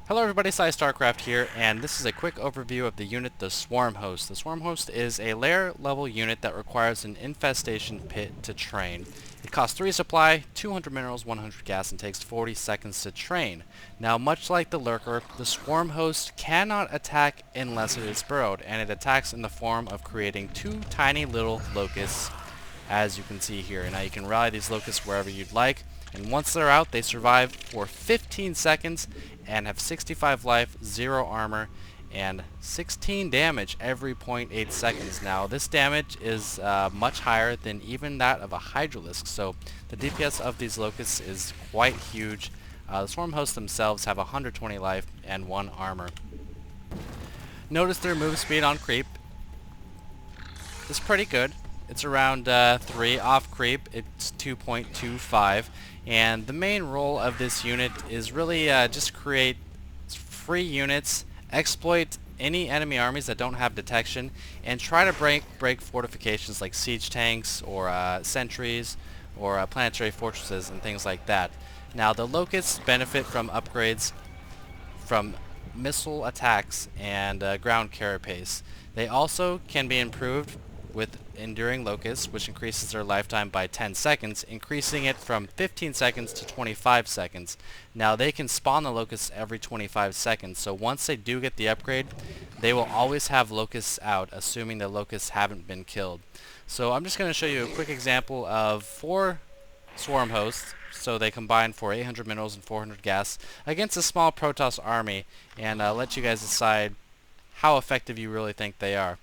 Hello everybody, PsyStarcraft here, and this is a quick overview of the unit, the Swarm Host. The Swarm Host is a lair level unit that requires an infestation pit to train. It costs 3 supply, 200 minerals, 100 gas, and takes 40 seconds to train. Now, much like the Lurker, the Swarm Host cannot attack unless it is burrowed, and it attacks in the form of creating 2 tiny little locusts, as you can see here. Now you can rally these locusts wherever you'd like, and once they're out, they survive for 15 seconds and have 65 life, 0 armor, and 16 damage every 0.8 seconds. Now this damage is much higher than even that of a Hydralisk, so the DPS of these locusts is quite huge. The Swarm Hosts themselves have 120 life and 1 armor. Notice their move speed on creep is pretty good. It's around 3. Off creep, it's 2.25. And the main role of this unit is really just create free units, exploit any enemy armies that don't have detection, and try to break fortifications like siege tanks or sentries or planetary fortresses and things like that. Now the locusts benefit from upgrades from missile attacks and ground carapace. They also can be improved with Enduring Locusts, which increases their lifetime by 10 seconds, increasing it from 15 seconds to 25 seconds. Now they can spawn the locusts every 25 seconds, so once they do get the upgrade, they will always have locusts out, assuming the locusts haven't been killed. So I'm just going to show you a quick example of 4 Swarm Hosts. So they combine for 800 minerals and 400 gas against a small Protoss army, and let you guys decide how effective you really think they are.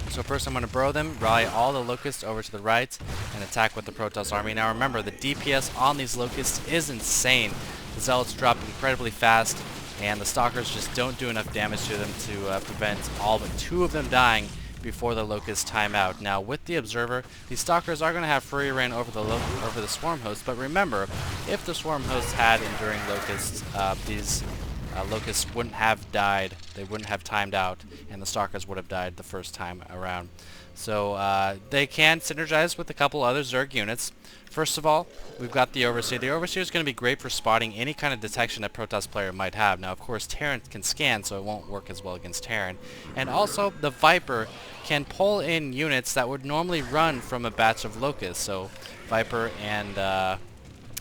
So first I'm going to burrow them, rally all the locusts over to the right, and attack with the Protoss army. Now remember, the DPS on these locusts is insane. The Zealots drop incredibly fast, and the Stalkers just don't do enough damage to them to prevent all but 2 of them dying before the locusts time out. Now with the Observer, these Stalkers are going to have free reign over the Swarm Host, but remember, if the Swarm Host had Enduring Locusts, these locusts wouldn't have died, they wouldn't have timed out, and the Stalkers would have died the first time around. So they can synergize with a couple other Zerg units. First of all, we've got the Overseer. The Overseer is going to be great for spotting any kind of detection a Protoss player might have. Now of course Terran can scan, so it won't work as well against Terran. And also the Viper can pull in units that would normally run from a batch of locusts. So Viper and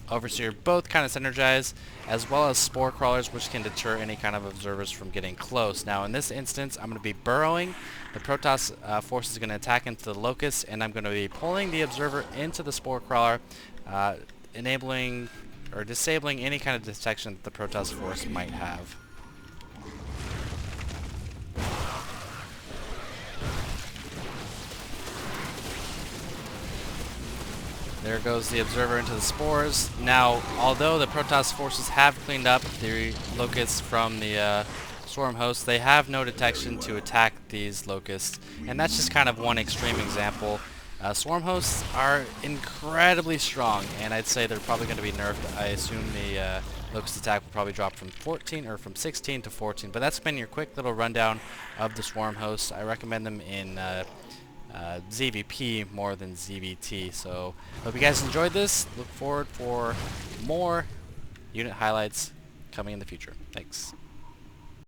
Overseer both kind of synergize, as well as Spore Crawlers, which can deter any kind of observers from getting close. Now in this instance, I'm going to be burrowing. The Protoss force is going to attack into the Locusts, and I'm going to be pulling the Observer into the Spore Crawler, enabling or disabling any kind of detection that the Protoss force might have. There goes the Observer into the Spores. Now, although the Protoss forces have cleaned up the Locusts from the Swarm Hosts, they have no detection to attack these Locusts. And that's just kind of one extreme example. Swarm Hosts are incredibly strong, and I'd say they're probably going to be nerfed. I assume the Locust attack will probably drop from 16 to 14. But that's been your quick little rundown of the Swarm Hosts. I recommend them in ZVP more than ZVT. So hope you guys enjoyed this. Look forward for more unit highlights coming in the future. Thanks.